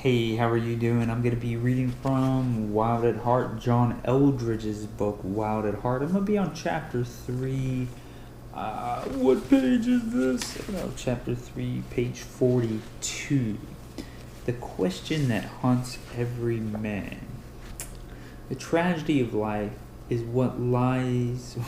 Hey, how are you doing? I'm going to be reading from Wild at Heart, John Eldredge's book, Wild at Heart. I'm going to be on chapter 3. What page is this? Chapter 3, page 42. The question that haunts every man. The tragedy of life is what lies...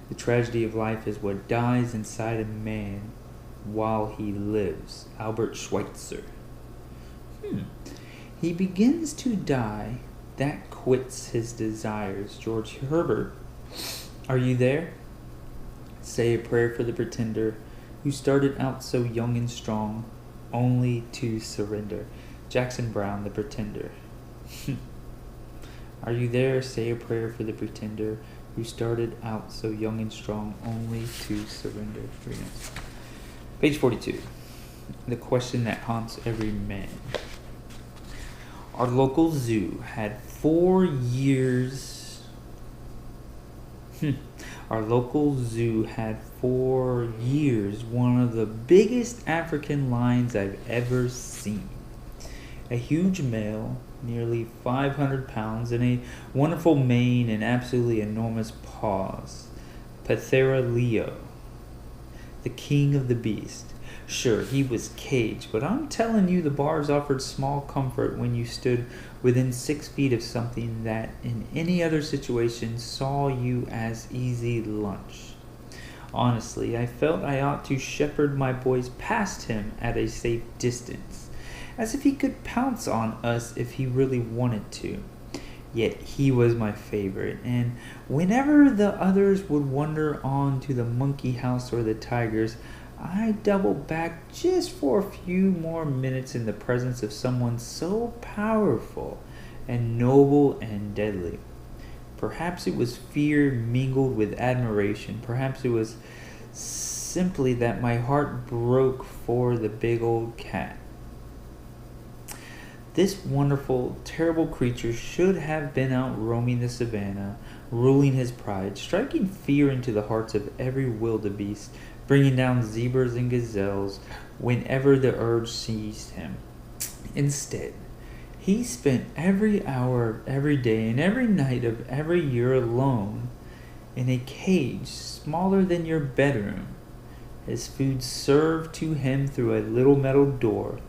the tragedy of life is what dies inside a man while he lives. Albert Schweitzer. He begins to die, that quits his desires. George Herbert. Are you there? Say a prayer for the pretender who started out so young and strong, only to surrender. Jackson Browne, The Pretender. Are you there? Say a prayer for the pretender who started out so young and strong, only to surrender. Page 42. The question that haunts every man. Our local zoo had 4 years. Our local zoo had 4 years one of the biggest African lions I've ever seen. A huge male, nearly 500 pounds, and a wonderful mane and absolutely enormous paws. Panthera Leo, the king of the beast. Sure, he was caged, but I'm telling you the bars offered small comfort when you stood within 6 feet of something that in any other situation saw you as easy lunch. Honestly, I felt I ought to shepherd my boys past him at a safe distance, as if he could pounce on us if he really wanted to. Yet he was my favorite, and whenever the others would wander on to the monkey house or the tigers, I doubled back just for a few more minutes in the presence of someone so powerful and noble and deadly. Perhaps it was fear mingled with admiration. Perhaps it was simply that my heart broke for the big old cat. This wonderful, terrible creature should have been out roaming the savannah, ruling his pride, striking fear into the hearts of every wildebeest, bringing down zebras and gazelles whenever the urge seized him. Instead, he spent every hour of every day and every night of every year alone in a cage smaller than your bedroom. His food served to him through a little metal door.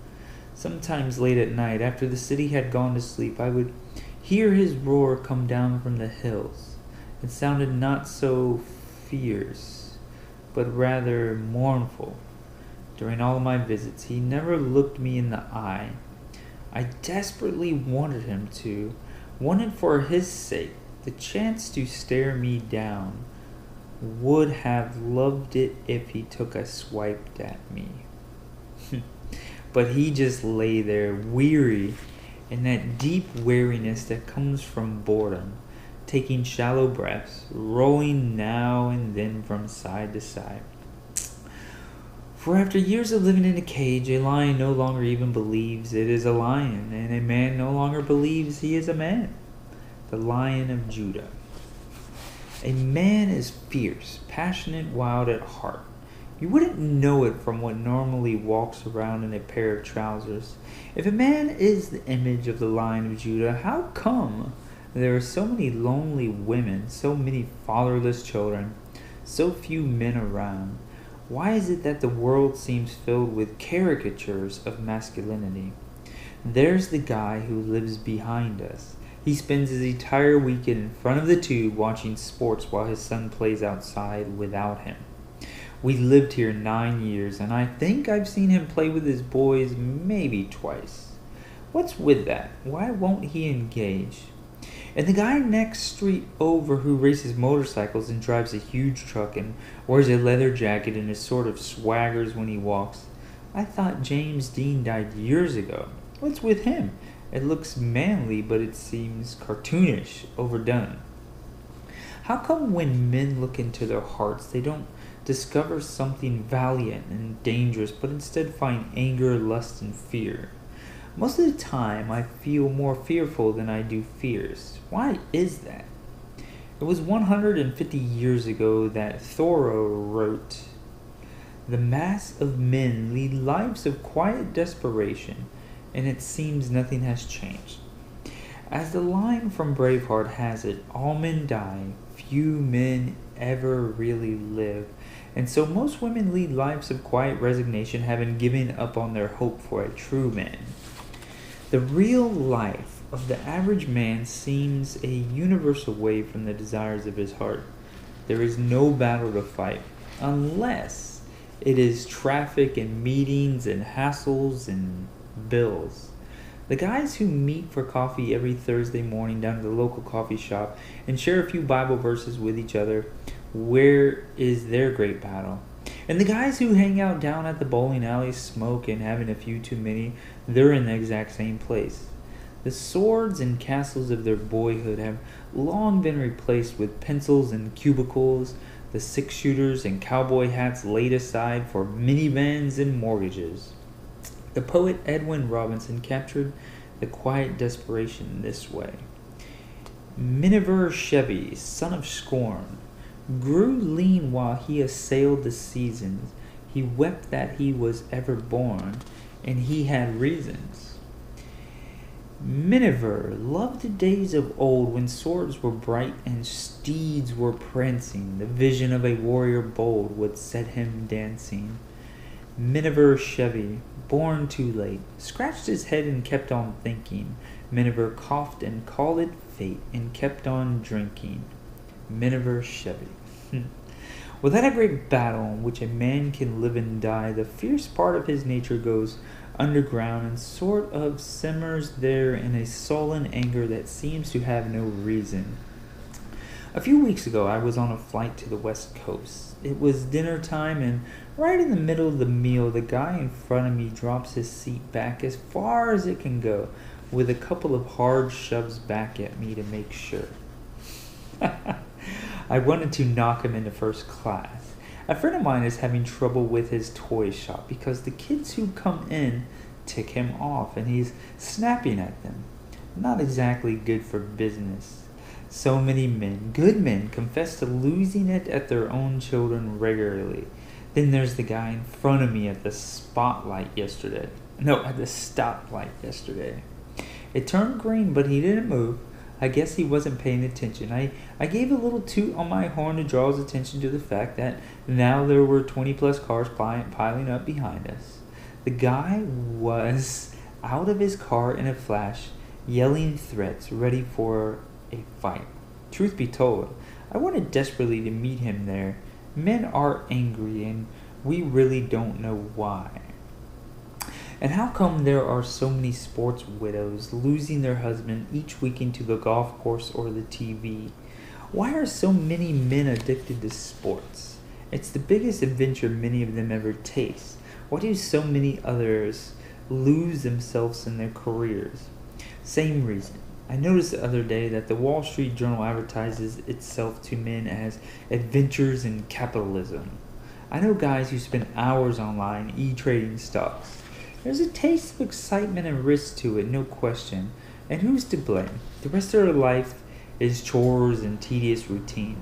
Sometimes late at night, after the city had gone to sleep, I would hear his roar come down from the hills. It sounded not so fierce, but rather mournful. During all of my visits, he never looked me in the eye. I desperately wanted him to, wanted for his sake, the chance to stare me down. Would have loved it if he took a swipe at me. But he just lay there, weary, in that deep weariness that comes from boredom, taking shallow breaths, rolling now and then from side to side. For after years of living in a cage, a lion no longer even believes it is a lion, and a man no longer believes he is a man. The Lion of Judah. A man is fierce, passionate, wild at heart. You wouldn't know it from what normally walks around in a pair of trousers. If a man is the image of the Lion of Judah, how come there are so many lonely women, so many fatherless children, so few men around? Why is it that the world seems filled with caricatures of masculinity? There's the guy who lives behind us. He spends his entire weekend in front of the tube watching sports while his son plays outside without him. We lived here 9 years, and I think I've seen him play with his boys maybe twice. What's with that? Why won't he engage? And the guy next street over who races motorcycles and drives a huge truck and wears a leather jacket and is sort of swaggers when he walks. I thought James Dean died years ago. What's with him? It looks manly, but it seems cartoonish, overdone. How come when men look into their hearts, they don't discover something valiant and dangerous, but instead find anger, lust, and fear? Most of the time, I feel more fearful than I do fierce. Why is that? It was 150 years ago that Thoreau wrote, "The mass of men lead lives of quiet desperation, and it seems nothing has changed. As the line from Braveheart has it, all men die, few men ever really live. And so most women lead lives of quiet resignation, having given up on their hope for a true man. The real life of the average man seems a universal way from the desires of his heart. There is no battle to fight, unless it is traffic and meetings and hassles and bills. The guys who meet for coffee every Thursday morning down at the local coffee shop and share a few Bible verses with each other, where is their great battle? And the guys who hang out down at the bowling alley smoking, having a few too many, they're in the exact same place. The swords and castles of their boyhood have long been replaced with pencils and cubicles, the six-shooters and cowboy hats laid aside for minivans and mortgages. The poet Edwin Robinson captured the quiet desperation this way. Miniver Chevy, son of scorn, grew lean while he assailed the seasons. He wept that he was ever born, and he had reasons. Miniver loved the days of old when swords were bright and steeds were prancing. The vision of a warrior bold would set him dancing. Miniver Chevy, born too late, scratched his head and kept on thinking. Miniver coughed and called it fate and kept on drinking. Miniver Chevy. Without a great battle in which a man can live and die, the fierce part of his nature goes underground and sort of simmers there in a sullen anger that seems to have no reason. A few weeks ago, I was on a flight to the West Coast. It was dinner time, and right in the middle of the meal, the guy in front of me drops his seat back as far as it can go, with a couple of hard shoves back at me to make sure. I wanted to knock him into first class. A friend of mine is having trouble with his toy shop because the kids who come in tick him off, and he's snapping at them. Not exactly good for business. So many men, good men, confess to losing it at their own children regularly. Then there's the guy in front of me at the stoplight yesterday. It turned green, but he didn't move. I guess he wasn't paying attention. I gave a little toot on my horn to draw his attention to the fact that now there were 20 plus cars piling up behind us. The guy was out of his car in a flash, yelling threats, ready for a fight. Truth be told, I wanted desperately to meet him there. Men are angry, and we really don't know why. And how come there are so many sports widows losing their husband each weekend to the golf course or the TV? Why are so many men addicted to sports? It's the biggest adventure many of them ever taste. Why do so many others lose themselves in their careers? Same reason. I noticed the other day that the Wall Street Journal advertises itself to men as adventures in capitalism. I know guys who spend hours online e-trading stocks. There's a taste of excitement and risk to it, no question. And who's to blame? The rest of their life is chores and tedious routine.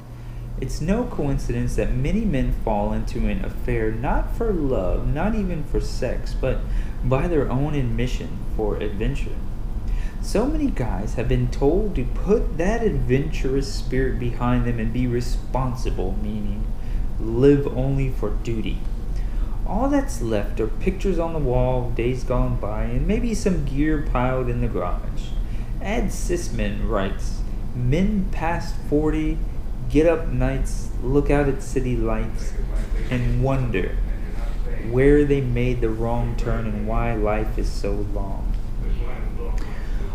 It's no coincidence that many men fall into an affair not for love, not even for sex, but by their own admission for adventure. So many guys have been told to put that adventurous spirit behind them and be responsible, meaning live only for duty. All that's left are pictures on the wall of days gone by and maybe some gear piled in the garage. Ed Sisman writes, men past 40 get up nights, look out at city lights, and wonder where they made the wrong turn and why life is so long.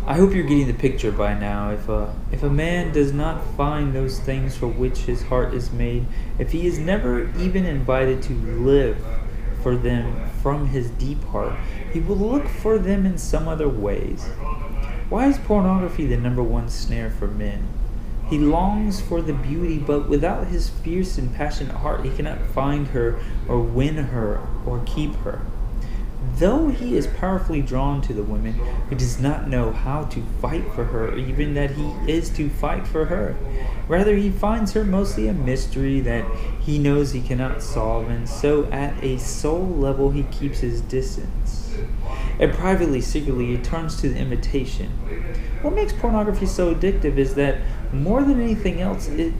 I hope you're getting the picture by now. If a man does not find those things for which his heart is made, if he is never even invited to live for them from his deep heart, he will look for them in some other ways. Why is pornography the number one snare for men? He longs for the beauty, but without his fierce and passionate heart, he cannot find her or win her or keep her. Though he is powerfully drawn to the woman, he does not know how to fight for her, or even that he is to fight for her. Rather, he finds her mostly a mystery that he knows he cannot solve, and so at a soul level he keeps his distance. And privately, secretly, he turns to the imitation. What makes pornography so addictive is that more than anything else, in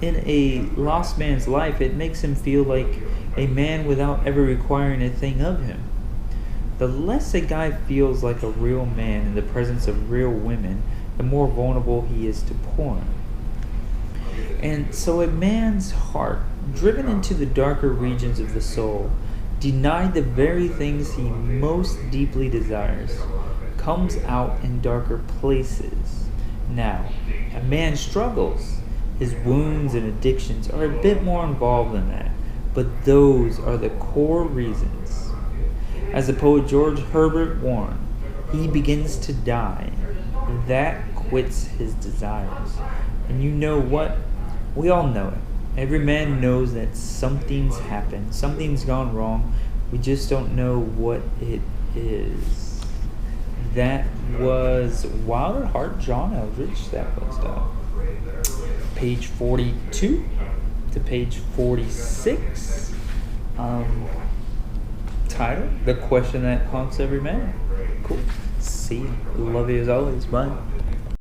a lost man's life, it makes him feel like a man without ever requiring a thing of him. The less a guy feels like a real man in the presence of real women, the more vulnerable he is to porn. And so a man's heart, driven into the darker regions of the soul, denied the very things he most deeply desires, comes out in darker places. Now, a man struggles. His wounds and addictions are a bit more involved than that, but those are the core reasons. As the poet George Herbert warned, he begins to die. That quits his desires. And you know what? We all know it. Every man knows that something's happened. Something's gone wrong. We just don't know what it is. That was Wild at Heart, John Eldredge. That was page 42 to page 46. Title, The Question That Haunts Every Man. Cool. See you. Love you as always. Bye.